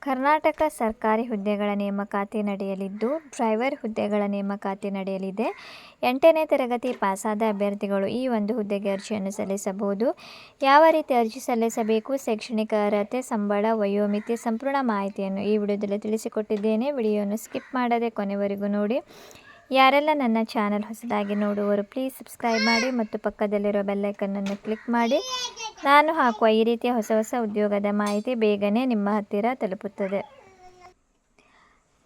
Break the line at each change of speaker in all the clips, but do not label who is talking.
ಕರ್ನಾಟಕ ಸರ್ಕಾರಿ ಹುದ್ದೆಗಳ ನೇಮಕಾತಿ ನಡೆಯಲಿದ್ದು, ಡ್ರೈವರ್ ಹುದ್ದೆಗಳ ನೇಮಕಾತಿ ನಡೆಯಲಿದೆ. 8ನೇ ತರಗತಿ ಪಾಸಾದ ಅಭ್ಯರ್ಥಿಗಳು ಈ ಒಂದು ಹುದ್ದೆಗೆ ಅರ್ಜಿಯನ್ನು ಸಲ್ಲಿಸಬಹುದು. ಯಾವ ರೀತಿ ಅರ್ಜಿ ಸಲ್ಲಿಸಬೇಕು, ಶೈಕ್ಷಣಿಕ ಅರ್ಹತೆ, ಸಂಬಳ, ವಯೋಮಿತಿ ಸಂಪೂರ್ಣ ಮಾಹಿತಿಯನ್ನು ಈ ವಿಡಿಯೋದಲ್ಲಿ ತಿಳಿಸಿಕೊಟ್ಟಿದ್ದೇನೆ. ವಿಡಿಯೋವನ್ನು ಸ್ಕಿಪ್ ಮಾಡದೆ ಕೊನೆವರೆಗೂ ನೋಡಿ. ಯಾರೆಲ್ಲ ನನ್ನ ಚಾನಲ್ ಹೊಸದಾಗಿ ನೋಡುವವರು ಪ್ಲೀಸ್ ಸಬ್ಸ್ಕ್ರೈಬ್ ಮಾಡಿ ಮತ್ತು ಪಕ್ಕದಲ್ಲಿರೋ ಬೆಲ್ಲೈಕನ್ನನ್ನು ಕ್ಲಿಕ್ ಮಾಡಿ. ನಾನು ಹಾಕುವ ಈ ರೀತಿಯ ಹೊಸ ಉದ್ಯೋಗದ ಮಾಹಿತಿ ಬೇಗನೆ ನಿಮ್ಮ ಹತ್ತಿರ ತಲುಪುತ್ತದೆ.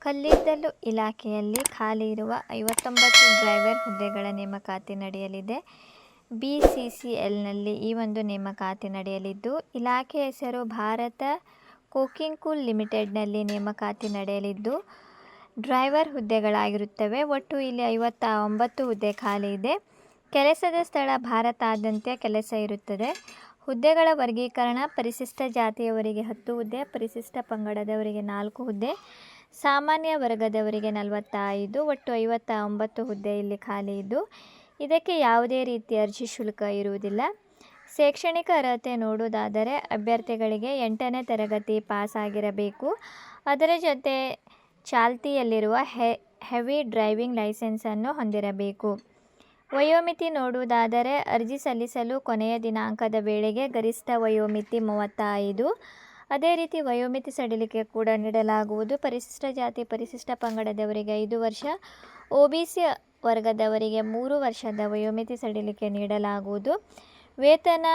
ಕಲ್ಲಿದ್ದಲು ಇಲಾಖೆಯಲ್ಲಿ ಖಾಲಿ ಇರುವ 59 ಡ್ರೈವರ್ ಹುದ್ದೆಗಳ ನೇಮಕಾತಿ ನಡೆಯಲಿದೆ. BCCLನಲ್ಲಿ ಈ ಒಂದು ನೇಮಕಾತಿ ನಡೆಯಲಿದ್ದು, ಇಲಾಖೆ ಹೆಸರು ಭಾರತ ಕೋಕಿಂಗ್ ಕೂಲ್ ಲಿಮಿಟೆಡ್ನಲ್ಲಿ ನೇಮಕಾತಿ ನಡೆಯಲಿದ್ದು, ಡ್ರೈವರ್ ಹುದ್ದೆಗಳಾಗಿರುತ್ತವೆ. ಒಟ್ಟು ಇಲ್ಲಿ 59 ಹುದ್ದೆ ಖಾಲಿ ಇದೆ. ಕೆಲಸದ ಸ್ಥಳ ಭಾರತಾದ್ಯಂತ ಕೆಲಸ ಇರುತ್ತದೆ. ಹುದ್ದೆಗಳ ವರ್ಗೀಕರಣ: ಪರಿಶಿಷ್ಟ ಜಾತಿಯವರಿಗೆ 10 ಹುದ್ದೆ, ಪರಿಶಿಷ್ಟ ಪಂಗಡದವರಿಗೆ 4 ಹುದ್ದೆ, ಸಾಮಾನ್ಯ ವರ್ಗದವರಿಗೆ 45, ಒಟ್ಟು 59 ಹುದ್ದೆ ಇಲ್ಲಿ ಖಾಲಿ ಇದ್ದು, ಇದಕ್ಕೆ ಯಾವುದೇ ರೀತಿಯ ಅರ್ಜಿ ಶುಲ್ಕ ಇರುವುದಿಲ್ಲ. ಶೈಕ್ಷಣಿಕ ಅರ್ಹತೆ ನೋಡುವುದಾದರೆ ಅಭ್ಯರ್ಥಿಗಳಿಗೆ 8ನೇ ತರಗತಿ ಪಾಸ್ ಆಗಿರಬೇಕು. ಅದರ ಜೊತೆ ಚಾಲ್ತಿಯಲ್ಲಿರುವ ಹೆವಿ ಡ್ರೈವಿಂಗ್ ಲೈಸೆನ್ಸನ್ನು ಹೊಂದಿರಬೇಕು. ವಯೋಮಿತಿ ನೋಡುವುದಾದರೆ ಅರ್ಜಿ ಸಲ್ಲಿಸಲು ಕೊನೆಯ ದಿನಾಂಕದ ವೇಳೆಗೆ ಗರಿಷ್ಠ ವಯೋಮಿತಿ 35. ಅದೇ ರೀತಿ ವಯೋಮಿತಿ ಸಡಿಲಿಕೆ ಕೂಡ ನೀಡಲಾಗುವುದು. ಪರಿಶಿಷ್ಟ ಜಾತಿ ಪರಿಶಿಷ್ಟ ಪಂಗಡದವರಿಗೆ 5 ವರ್ಷ, OBC ವರ್ಗದವರಿಗೆ 3 ವರ್ಷದ ವಯೋಮಿತಿ ಸಡಿಲಿಕೆ ನೀಡಲಾಗುವುದು. ವೇತನ: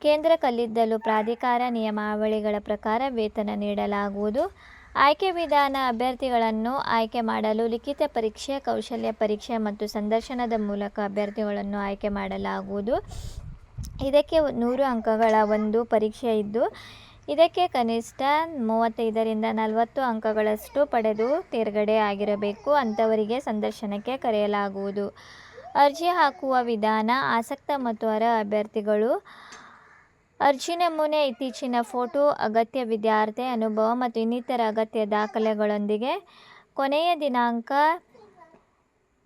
ಕೇಂದ್ರ ಕಲ್ಲಿದ್ದಲು ಪ್ರಾಧಿಕಾರ ನಿಯಮಾವಳಿಗಳ ಪ್ರಕಾರ ವೇತನ ನೀಡಲಾಗುವುದು. ಆಯ್ಕೆ ವಿಧಾನ: ಅಭ್ಯರ್ಥಿಗಳನ್ನು ಆಯ್ಕೆ ಮಾಡಲು ಲಿಖಿತ ಪರೀಕ್ಷೆ, ಕೌಶಲ್ಯ ಪರೀಕ್ಷೆ ಮತ್ತು ಸಂದರ್ಶನದ ಮೂಲಕ ಅಭ್ಯರ್ಥಿಗಳನ್ನು ಆಯ್ಕೆ ಮಾಡಲಾಗುವುದು. ಇದಕ್ಕೆ 100 ಅಂಕಗಳ ಒಂದು ಪರೀಕ್ಷೆ ಇದ್ದು, ಇದಕ್ಕೆ ಕನಿಷ್ಠ 35ರಿಂದ 40 ಅಂಕಗಳಷ್ಟು ಪಡೆದು ತೇರ್ಗಡೆ ಆಗಿರಬೇಕು. ಅಂಥವರಿಗೆ ಸಂದರ್ಶನಕ್ಕೆ ಕರೆಯಲಾಗುವುದು. ಅರ್ಜಿ ಹಾಕುವ ವಿಧಾನ: ಆಸಕ್ತ ಮತ್ತು ಅರ್ಹ ಅಭ್ಯರ್ಥಿಗಳು ಅರ್ಜಿ ನಮೂನೆ, ಇತ್ತೀಚಿನ ಫೋಟೋ, ಅಗತ್ಯ ವಿದ್ಯಾರ್ಥಿ ಅನುಭವ ಮತ್ತು ಇನ್ನಿತರ ಅಗತ್ಯ ದಾಖಲೆಗಳೊಂದಿಗೆ ಕೊನೆಯ ದಿನಾಂಕ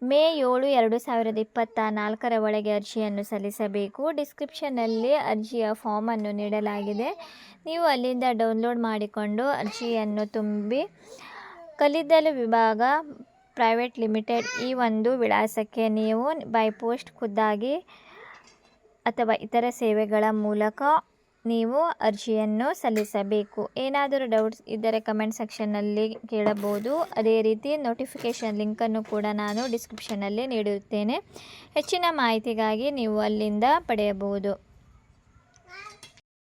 ಮೇ 7, 2024 ಒಳಗೆ ಅರ್ಜಿಯನ್ನು ಸಲ್ಲಿಸಬೇಕು. ಡಿಸ್ಕ್ರಿಪ್ಷನ್ನಲ್ಲಿ ಅರ್ಜಿಯ ಫಾರ್ಮನ್ನು ನೀಡಲಾಗಿದೆ. ನೀವು ಅಲ್ಲಿಂದ ಡೌನ್ಲೋಡ್ ಮಾಡಿಕೊಂಡು ಅರ್ಜಿಯನ್ನು ತುಂಬಿ ಕಲ್ಲಿದ್ದಲು ವಿಭಾಗ ಪ್ರೈವೇಟ್ ಲಿಮಿಟೆಡ್ ಈ ಒಂದು ವಿಳಾಸಕ್ಕೆ ನೀವು ಬೈ ಪೋಸ್ಟ್ ಖುದ್ದಾಗಿ ಅಥವಾ ಇತರ ಸೇವೆಗಳ ಮೂಲಕ ನೀವು ಅರ್ಜಿಯನ್ನು ಸಲ್ಲಿಸಬೇಕು. ಏನಾದರೂ ಡೌಟ್ಸ್ ಇದ್ದರೆ ಕಮೆಂಟ್ ಸೆಕ್ಷನ್ನಲ್ಲಿ ಕೇಳಬಹುದು. ಅದೇ ರೀತಿ ನೋಟಿಫಿಕೇಷನ್ ಲಿಂಕನ್ನು ಕೂಡ ನಾನು ಡಿಸ್ಕ್ರಿಪ್ಷನ್ನಲ್ಲಿ ನೀಡಿರುತ್ತೇನೆ. ಹೆಚ್ಚಿನ ಮಾಹಿತಿಗಾಗಿ ನೀವು ಅಲ್ಲಿಂದ ಪಡೆಯಬಹುದು.